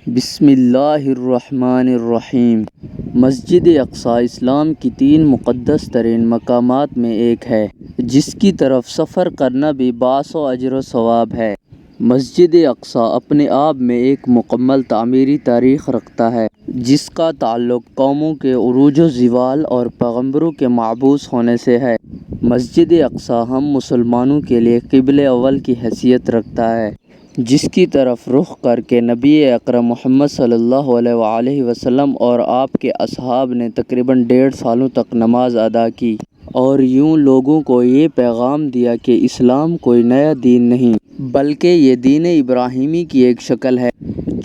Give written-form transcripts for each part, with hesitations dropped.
بسم اللہ الرحمن الرحیم۔ مسجد اقصی اسلام کی 3 مقدس ترین مقامات میں ایک ہے، جس کی طرف سفر کرنا بھی باعث و اجر و ثواب ہے۔ مسجد اقصی اپنے آپ میں ایک مکمل تعمیری تاریخ رکھتا ہے، جس کا تعلق قوموں کے عروج و زوال اور پیغمبروں کے مبعوث ہونے سے ہے۔ مسجد اقصی ہم مسلمانوں کے لیے قبلہ اول کی حیثیت رکھتا ہے، جس کی طرف رخ کر کے نبی اکرم محمد صلی اللہ علیہ وآلہ وسلم اور آپ کے اصحاب نے تقریباً 1.5 سالوں تک نماز ادا کی، اور یوں لوگوں کو یہ پیغام دیا کہ اسلام کوئی نیا دین نہیں، بلکہ یہ دین ابراہیمی کی ایک شکل ہے،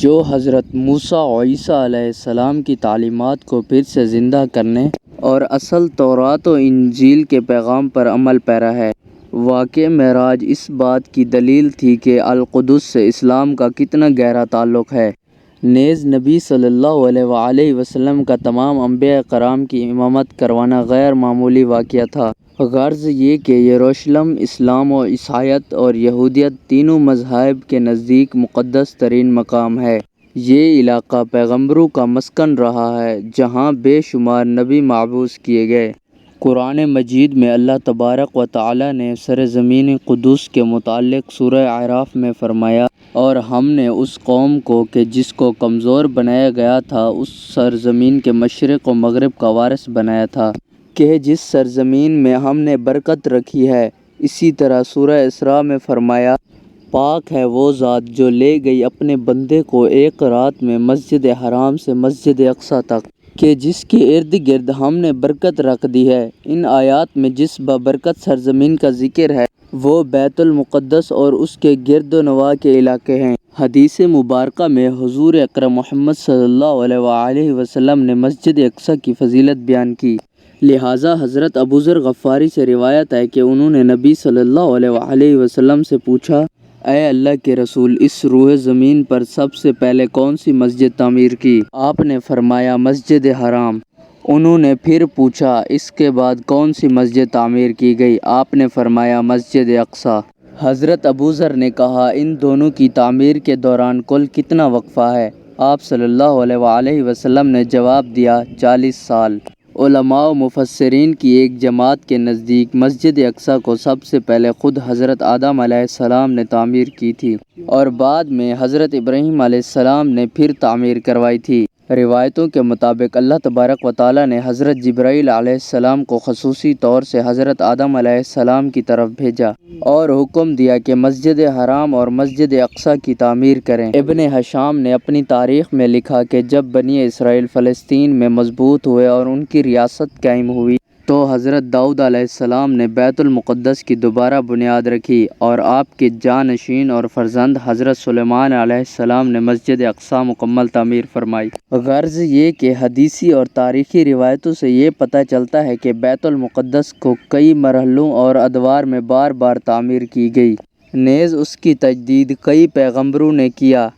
جو حضرت موسیٰ و عیسیٰ علیہ السلام کی تعلیمات کو پھر سے زندہ کرنے اور اصل تورات و انجیل کے پیغام پر عمل پیرا ہے۔ واقعہ معراج اس بات کی دلیل تھی کہ القدس سے اسلام کا کتنا گہرا تعلق ہے۔ نیز نبی صلی اللہ علیہ وآلہ وسلم کا تمام انبیاء کرام کی امامت کروانا غیر معمولی واقعہ تھا۔ غرض یہ کہ یروشلم اسلام و عیسائیت اور یہودیت تینوں مذاہب کے نزدیک مقدس ترین مقام ہے۔ یہ علاقہ پیغمبروں کا مسکن رہا ہے، جہاں بے شمار نبی مبعوث کیے گئے۔ قرآن مجید میں اللہ تبارک و تعالیٰ نے سرزمین قدس کے متعلق سورہ اعراف میں فرمایا، اور ہم نے اس قوم کو کہ جس کو کمزور بنایا گیا تھا اس سرزمین کے مشرق و مغرب کا وارث بنایا تھا، کہ جس سرزمین میں ہم نے برکت رکھی ہے۔ اسی طرح سورہ اسراء میں فرمایا، پاک ہے وہ ذات جو لے گئی اپنے بندے کو ایک رات میں مسجد حرام سے مسجد اقصی تک، کہ جس کے ارد گرد ہم نے برکت رکھ دی ہے۔ ان آیات میں جس بابرکت سرزمین کا ذکر ہے وہ بیت المقدس اور اس کے گرد و نواح کے علاقے ہیں۔ حدیث مبارکہ میں حضور اکرم محمد صلی اللہ علیہ وآلہ وسلم نے مسجد اقصی کی فضیلت بیان کی۔ لہٰذا حضرت ابوذر غفاری سے روایت ہے کہ انہوں نے نبی صلی اللہ علیہ وآلہ وسلم سے پوچھا، اے اللہ کے رسول، اس روئے زمین پر سب سے پہلے کون سی مسجد تعمیر کی؟ آپ نے فرمایا، مسجد حرام۔ انہوں نے پھر پوچھا، اس کے بعد کون سی مسجد تعمیر کی گئی؟ آپ نے فرمایا، مسجد اقصی۔ حضرت ابوذر نے کہا، ان دونوں کی تعمیر کے دوران کل کتنا وقفہ ہے؟ آپ صلی اللہ علیہ وآلہ وسلم نے جواب دیا، 40 سال۔ علماء و مفسرین کی ایک جماعت کے نزدیک مسجد اقصی کو سب سے پہلے خود حضرت آدم علیہ السلام نے تعمیر کی تھی، اور بعد میں حضرت ابراہیم علیہ السلام نے پھر تعمیر کروائی تھی۔ روایتوں کے مطابق اللہ تبارک و تعالیٰ نے حضرت جبرائیل علیہ السلام کو خصوصی طور سے حضرت آدم علیہ السلام کی طرف بھیجا اور حکم دیا کہ مسجد حرام اور مسجد اقصی کی تعمیر کریں۔ ابن ہشام نے اپنی تاریخ میں لکھا کہ جب بنی اسرائیل فلسطین میں مضبوط ہوئے اور ان کی ریاست قائم ہوئی تو حضرت داؤد علیہ السلام نے بیت المقدس کی دوبارہ بنیاد رکھی، اور آپ کے جانشین اور فرزند حضرت سلیمان علیہ السلام نے مسجد اقصی مکمل تعمیر فرمائی۔ غرض یہ کہ حدیثی اور تاریخی روایتوں سے یہ پتہ چلتا ہے کہ بیت المقدس کو کئی مرحلوں اور ادوار میں بار بار تعمیر کی گئی، نیز اس کی تجدید کئی پیغمبروں نے کیا۔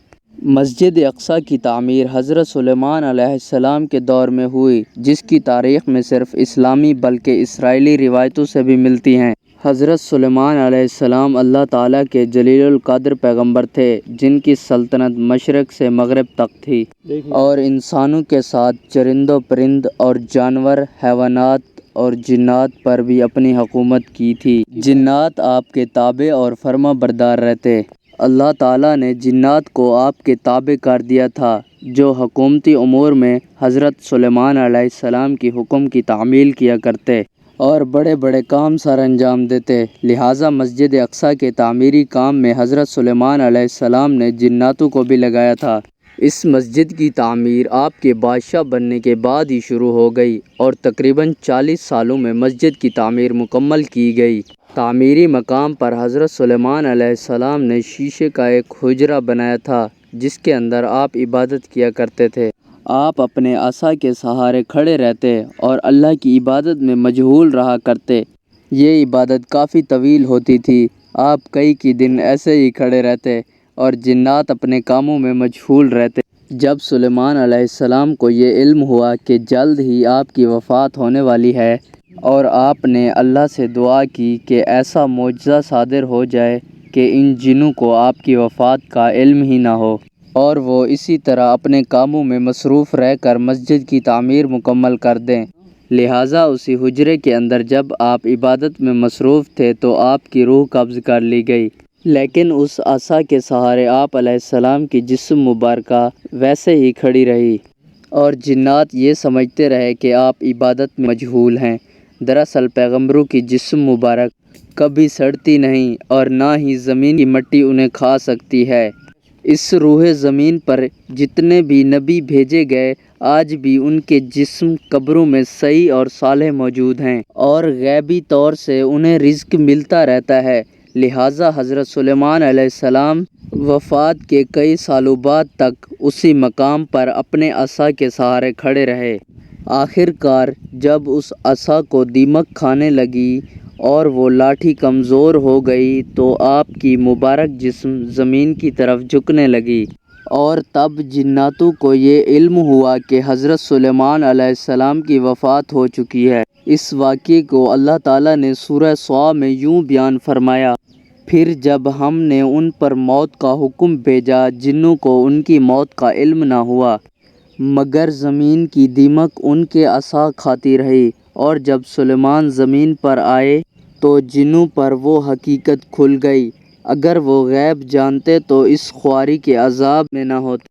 مسجد اقصی کی تعمیر حضرت سلیمان علیہ السلام کے دور میں ہوئی، جس کی تاریخ میں صرف اسلامی بلکہ اسرائیلی روایتوں سے بھی ملتی ہیں۔ حضرت سلیمان علیہ السلام اللہ تعالیٰ کے جلیل القدر پیغمبر تھے، جن کی سلطنت مشرق سے مغرب تک تھی، اور انسانوں کے ساتھ چرند و پرند اور جانور، حیوانات اور جنات پر بھی اپنی حکومت کی تھی۔ جنات آپ کے تابع اور فرما بردار رہتے۔ اللہ تعالیٰ نے جنات کو آپ کے تابع کر دیا تھا، جو حکومتی امور میں حضرت سلیمان علیہ السلام کی حکم کی تعمیل کیا کرتے اور بڑے بڑے کام سر انجام دیتے۔ لہٰذا مسجد اقصی کے تعمیری کام میں حضرت سلیمان علیہ السلام نے جناتوں کو بھی لگایا تھا۔ اس مسجد کی تعمیر آپ کے بادشاہ بننے کے بعد ہی شروع ہو گئی، اور تقریباً 40 سالوں میں مسجد کی تعمیر مکمل کی گئی۔ تعمیری مقام پر حضرت سلیمان علیہ السلام نے شیشے کا ایک حجرہ بنایا تھا، جس کے اندر آپ عبادت کیا کرتے تھے۔ آپ اپنے عصا کے سہارے کھڑے رہتے اور اللہ کی عبادت میں مشغول رہا کرتے۔ یہ عبادت کافی طویل ہوتی تھی۔ آپ کئی دن ایسے ہی کھڑے رہتے اور جنات اپنے کاموں میں مشغول رہتے۔ جب سلیمان علیہ السلام کو یہ علم ہوا کہ جلد ہی آپ کی وفات ہونے والی ہے، اور آپ نے اللہ سے دعا کی کہ ایسا معجزہ صادر ہو جائے کہ ان جنوں کو آپ کی وفات کا علم ہی نہ ہو، اور وہ اسی طرح اپنے کاموں میں مصروف رہ کر مسجد کی تعمیر مکمل کر دیں۔ لہٰذا اسی حجرے کے اندر جب آپ عبادت میں مصروف تھے تو آپ کی روح قبض کر لی گئی، لیکن اس عصا کے سہارے آپ علیہ السلام کی جسم مبارکہ ویسے ہی کھڑی رہی، اور جنات یہ سمجھتے رہے کہ آپ عبادت میں مشغول ہیں۔ دراصل پیغمبروں کی جسم مبارک کبھی سڑتی نہیں اور نہ ہی زمین کی مٹی انہیں کھا سکتی ہے۔ اس روح زمین پر جتنے بھی نبی بھیجے گئے آج بھی ان کے جسم قبروں میں صحیح اور صالح موجود ہیں، اور غیبی طور سے انہیں رزق ملتا رہتا ہے۔ لہٰذا حضرت سلیمان علیہ السلام وفات کے کئی سالوں بعد تک اسی مقام پر اپنے عصا کے سہارے کھڑے رہے۔ آخر کار جب اس عصا کو دیمک کھانے لگی اور وہ لاٹھی کمزور ہو گئی تو آپ کی مبارک جسم زمین کی طرف جھکنے لگی، اور تب جناتوں کو یہ علم ہوا کہ حضرت سلیمان علیہ السلام کی وفات ہو چکی ہے۔ اس واقعے کو اللہ تعالیٰ نے سورہ ص میں یوں بیان فرمایا: پھر جب ہم نے ان پر موت کا حکم بھیجا، جنوں کو ان کی موت کا علم نہ ہوا، مگر زمین کی دیمک ان کے عصا کھاتی رہی، اور جب سلیمان زمین پر آئے تو جنوں پر وہ حقیقت کھل گئی۔ اگر وہ غیب جانتے تو اس خواری کے عذاب میں نہ ہوتے۔